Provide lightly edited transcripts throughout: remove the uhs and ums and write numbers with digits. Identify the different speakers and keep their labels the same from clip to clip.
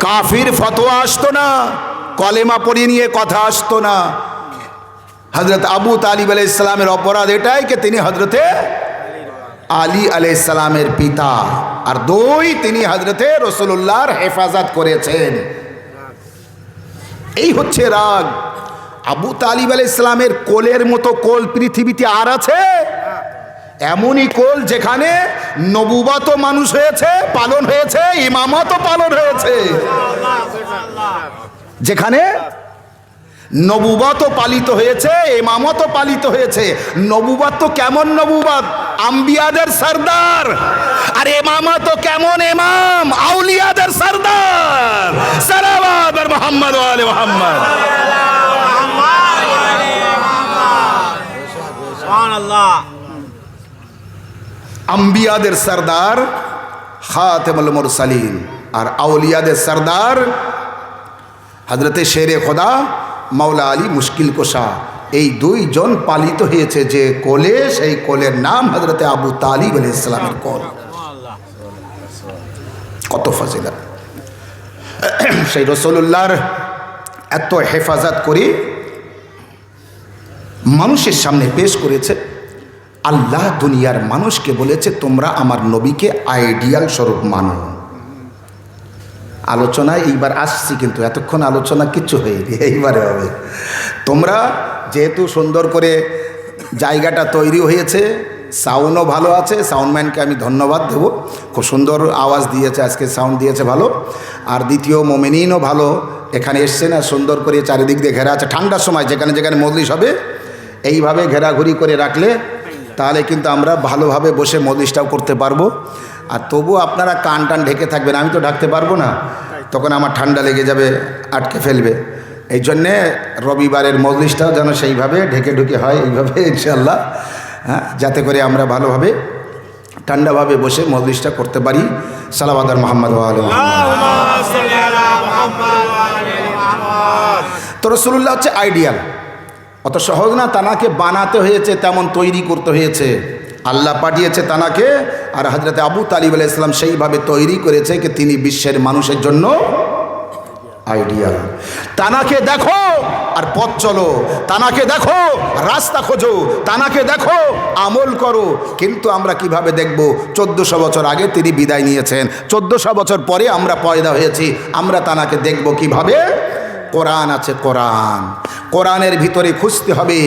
Speaker 1: কাফির ফতোয়া আসতো না, কলেমা পড়িয়ে নিয়ে কথা আসতো না। হযরত আবু তালিব আলাইহিস সালামের অপরাধ এটাই যে তিনি হযরতে আলী আলাইহিস সালামের পিতা, আর দুই তিনি হযরতে রাসূলুল্লাহর হেফাজত করেছেন। এই হচ্ছে রাগ। আবু তালিব আলাইহিস সালামের কোলের মতো কোল পৃথিবীতে আর আছে? এমনই কোল যেখানে নবুবত মানুষ হয়েছে, পালন হয়েছে, ইমামত পালন হয়েছে, যেখানে নবুবত পালিত হয়েছে, ইমামত পালিত হয়েছে। নবুবত তো কেমন নবুবত? আম্বিয়াদের সরদার। আর ইমামত কেমন ইমাম? আউলিয়াদের সরদার। সালাওয়াত আর মুহাম্মদ ওয়া আলি মুহাম্মদ।
Speaker 2: সুবহানাল্লাহ।
Speaker 1: আম্বিয়াদের সরদার খাতেমুল মুরসালিন আর আউলিয়াদের সরদার হযরতে শেরে খোদা মাওলা আলী মুশকিল কুশা। এই দুইজন পালিত হয়েছে যে কোলে, সেই কোলের নাম হযরতে আবু তালিব আলাইহিস সালামের কোল। কত ফজিলত! সেই রাসূলুল্লাহর এত হেফাজত করে মানুষের সামনে পেশ করেছে। আল্লাহ দুনিয়ার মানুষকে বলেছে তোমরা আমার নবীকে আইডিয়াল স্বরূপ মানো। আলোচনায় এইবার আসছি, কিন্তু এতক্ষণ আলোচনা কিচ্ছু হয়নি, এইবারে হবে। তোমরা যেহেতু সুন্দর করে জায়গাটা তৈরি হয়েছে, সাউন্ডও ভালো আছে, সাউন্ডম্যানকে আমি ধন্যবাদ দেব, খুব সুন্দর আওয়াজ দিয়েছে, আজকে সাউন্ড দিয়েছে ভালো। আর দ্বিতীয় মোমেনিনও ভালো এখানে এসছেন, আর সুন্দর করে চারিদিক দিয়ে ঘেরা আছে। ঠান্ডার সময় যেখানে যেখানে মজলিস হবে এইভাবে ঘেরাঘুরি করে রাখলে তাহলে কিন্তু আমরা ভালোভাবে বসে মজলিসটাও করতে পারবো। আর তবু আপনারা কান টান ঢেকে থাকবেন, আমি তো ঢাকতে পারবো না, তখন আমার ঠান্ডা লেগে যাবে, আটকে ফেলবে। এই জন্যে রবিবারের মজলিসটাও যেন সেইভাবে ঢেকে ঢুকে হয়, এইভাবে ইনশাআল্লাহ, হ্যাঁ, যাতে করে আমরা ভালোভাবে ঠান্ডাভাবে বসে মজলিসটা করতে পারি। সালাওয়াত আর মুহাম্মদ ওয়া আলি মুহাম্মদ। তো রাসূলুল্লাহ হচ্ছে আইডিয়াল, অত সহজ না। তানাকে বানাতে হয়েছে, তেমন তৈরি করতে হয়েছে। আল্লাহ পাঠিয়েছে তানাকে, আর হযরতে আবু তালিব আলাইহিস সালাম সেইভাবে তৈরি করেছে যে তিনি বিশ্বের মানুষের জন্য আইডিয়াল। তানাকে দেখো আর পথ চলো, তানাকে দেখো রাস্তা খোঁজো, তানাকে দেখো আমল করো। কিন্তু আমরা কিভাবে দেখব? 1400 বছর আগে তিনি বিদায় নিয়েছেন, 1400 বছর পরে আমরা পয়দা হয়েছি। আমরা তানাকে দেখব কিভাবে? কোরআন আছে, কোরআন, কোরআনের ভিতরে খুঁজতে হবে।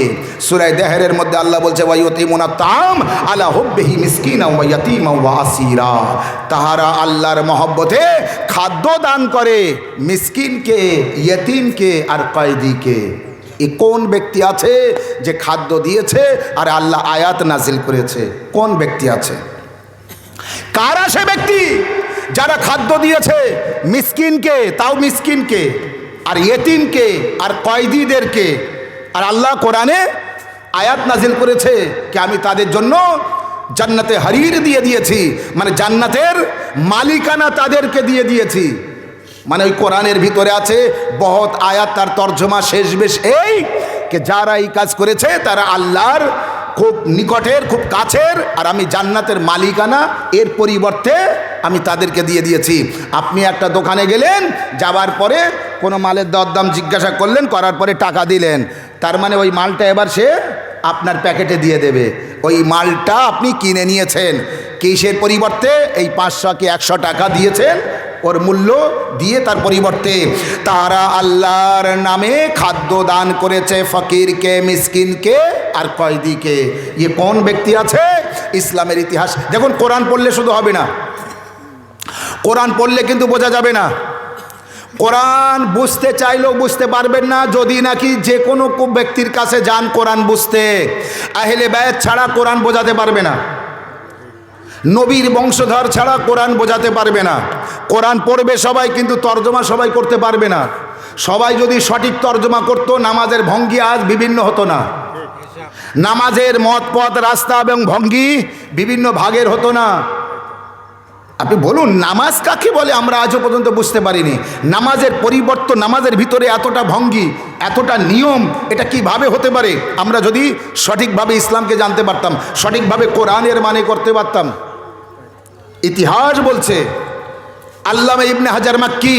Speaker 1: সূরা দেহরের মধ্যে আল্লাহ বলছে ওয়ায়ুতিমুনা তাআম আলা হুব্বিহি মিসকিনা ওয়া ইয়াতীমা ওয়া আসীরা। তাহারা আল্লাহর মহব্বতে খাদ্য দান করে মিসকিনকে, ইয়েতিমকে আর কয়েদিকে। এই কোন ব্যক্তি আছে যে খাদ্য দিয়েছে আর আল্লাহ আয়াত নাজিল করেছে? কোন ব্যক্তি আছে? কারা সে ব্যক্তি যারা খাদ্য দিয়েছে মিসকিনকে, তাও মিসকিনকে, আর ইয়েতিমকে আর কয়েদিদেরকে? আর আল্লাহ কোরআনে আয়াত নাজিল করেছে কি আমি তাদের জন্য জান্নাতে হারির দিয়ে দিয়েছি, মানে জান্নাতের মালিকানা তাদেরকে দিয়ে দিয়েছি। মানে ওই কোরআনের ভিতরে আছে বহুত আয়াত, তার তর্জমা শেষ বেশ এই যে যারা এই কাজ করেছে তারা আল্লাহর খুব নিকটের, খুব কাছের, আর আমি জান্নাতের মালিকানা এর পরিবর্তে আমি তাদেরকে দিয়ে দিয়েছি। আপনি একটা দোকানে গেলেন, যাবার পরে কোনো মালের দরদাম জিজ্ঞাসা করলেন, করার পরে টাকা দিলেন, তার মানে ওই মালটা এবার সে আপনার প্যাকেটে দিয়ে দেবে। ওই মালটা আপনি কিনে নিয়েছেন, কিসের পরিবর্তে? এই 500 কি 100 টাকা দিয়েছেন ওর মূল্য দিয়ে, তার পরিবর্তে তারা আল্লাহর নামে খাদ্য দান করেছে ফকিরকে, মিসকিনকে আর কয়েদিকে। ইয়ে কোন ব্যক্তি আছে? ইসলামের ইতিহাস দেখুন। কোরআন পড়লে শুধু হবে না, কোরআন পড়লে কিন্তু বোঝা যাবে না। কোরআন বুঝতে চাইলেও বুঝতে পারবেন না যদি নাকি যে কোনো ব্যক্তির কাছে যান কোরআন বুঝতে। আহলে বায়াত ছাড়া কোরআন বোঝাতে পারবে না, নবীর বংশধর ছাড়া কোরআন বোঝাতে পারবে না। কোরআন পড়বে সবাই, কিন্তু তর্জমা সবাই করতে পারবে না। সবাই যদি সঠিক তর্জমা করতো, নামাজের ভঙ্গি আজ বিভিন্ন হতো না, নামাজের মত পথ রাস্তা এবং ভঙ্গি বিভিন্ন ভাগের হতো না। আপনি বলুন নামাজ কাকে বলে? আমরা আজও পর্যন্ত বুঝতে পারিনি। নামাজের পরিবর্তন, নামাজের ভিতরে এতটা ভঙ্গি, এতটা নিয়ম, এটা কিভাবে হতে পারে? আমরা যদি সঠিকভাবে ইসলামকে জানতে পারতাম, সঠিকভাবে কোরআনের মানে করতে পারতাম। ইতিহাস বলছে আল্লামা ইবনে হাজার মাক্কি,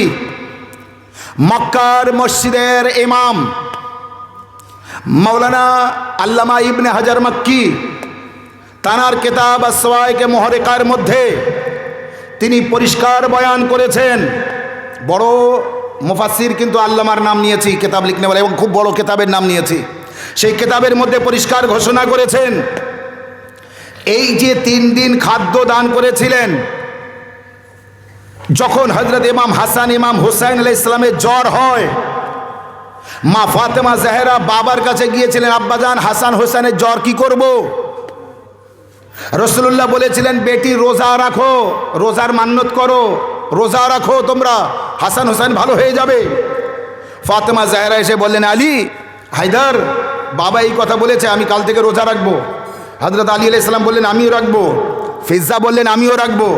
Speaker 1: মক্কার মসজিদের ইমাম মাওলানা আল্লামা ইবনে হাজার মাক্কি, তানার কিতাব আসওয়াইকে মুহারিকার মধ্যে তিনি পরিষ্কার বয়ান করেছেন। বড় মুফাসসির কিন্তু আল্লামার নাম নিয়েছি কিতাব লিখনে বলে, এবং খুব বড় কিতাবের নাম নিয়েছি। সেই কিতাবের মধ্যে পরিষ্কার ঘোষণা করেছেন, এই যে 3 দিন খাদ্য দান করেছিলেন, যখন হযরত ইমাম হাসান ইমাম হুসাইন আলাইহিস সালামের জ্বর হয়, মা ফাতেমা জাহরা বাবার কাছে গিয়েছিলেন, আব্বাজান হাসান হুসাইনের জ্বর কি করব? রাসূলুল্লাহ বলেছিলেন, বেটি রোজা রাখো, রোজার মান্নত করো, রোজা রাখো তোমরা, হাসান হুসাইন ভালো হয়ে যাবে। ফাতেমা জাহরা এসে বললেন, আলী, হায়দার, বাবা এই কথা বলেছে, আমি কাল থেকে রোজা রাখবো। হযরত আলী আলাইহিস সালাম বললেন, আমিও রাখবো। ফিজ্জা বললেন, আমিও রাখবো।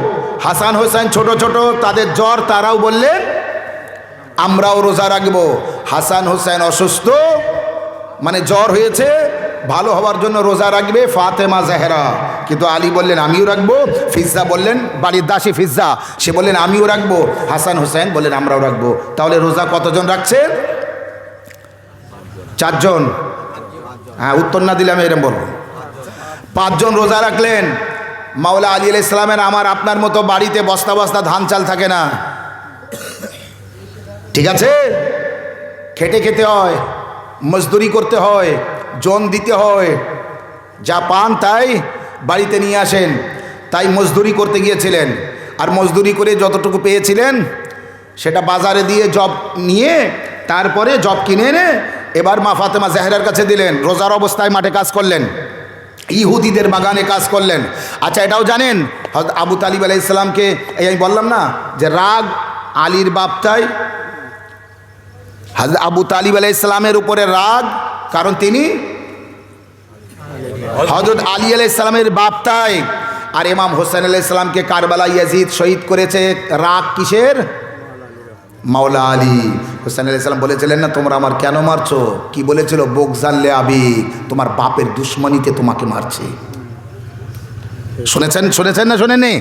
Speaker 1: হাসান হুসাইন ছোট ছোট, তাদের জ্বর, তারাও বললেন আমরাও রোজা রাখবো। হাসান হুসাইন অসুস্থ, মানে জ্বর হয়েছে, ভালো হওয়ার জন্য রোজা রাখবে ফাতেমা জাহরা, কিন্তু আলী বললেন আমিও রাখবো। ফিজ্জা বললেন, বাড়ির দাসী ফিজ্জা, সে বললেন আমিও রাখবো। হাসান হুসাইন বললেন আমরাও রাখবো। তাহলে রোজা কতজন রাখছে? 4 জন। হ্যাঁ, উত্তর না দিলে আমি এরকম বলবো। 5 জন রোজা রাখলেন। মাওলা আলী আলাইহিস সালামের আমার আপনার মতো বাড়িতে বস্তা বস্তা ধান চাল থাকে না, ঠিক আছে? খেটে খেতে হয়, মজদুরি করতে হয়, জন দিতে হয়, যা পান তাই বাড়িতে নিয়ে আসেন। তাই মজদুরি করতে গিয়েছিলেন, আর মজদুরি করে যতটুকু পেয়েছিলেন সেটা বাজারে দিয়ে জব নিয়ে, তারপরে জব কিনে এনে এবার মা ফাতেমা জাহরার কাছে দিলেন। রোজার অবস্থায় মাঠে কাজ করলেন, ইহুদিদের বাগানে কাজ করলেন। আচ্ছা, এটাও জানেন হযরত আবু তালিব আলাইহিস সালামকে, এই আমি বললাম না যে রাগ আলীর বাপটাই, হযরত আবু তালিব আলাইহিস সালামের উপরে রাগ, কারণ তিনি হযরত আলী আলাইহিস সালামের বাপটাই। আর ইমাম হোসেন আলাইহিস সালামকে কারবালা ইয়াজিদ শহীদ করেছে, রাগ কিসের? মাওলা আলী। হোসেন আলাইহিস সালাম বলেছিলেন না, তোমরা আমার কেন মারছো? কি বলেছিল? বগজাল্লে আবি, তোমার বাপের দুশ্মনীতে তোমাকে মারছে। শুনেছেন না শোনেননি?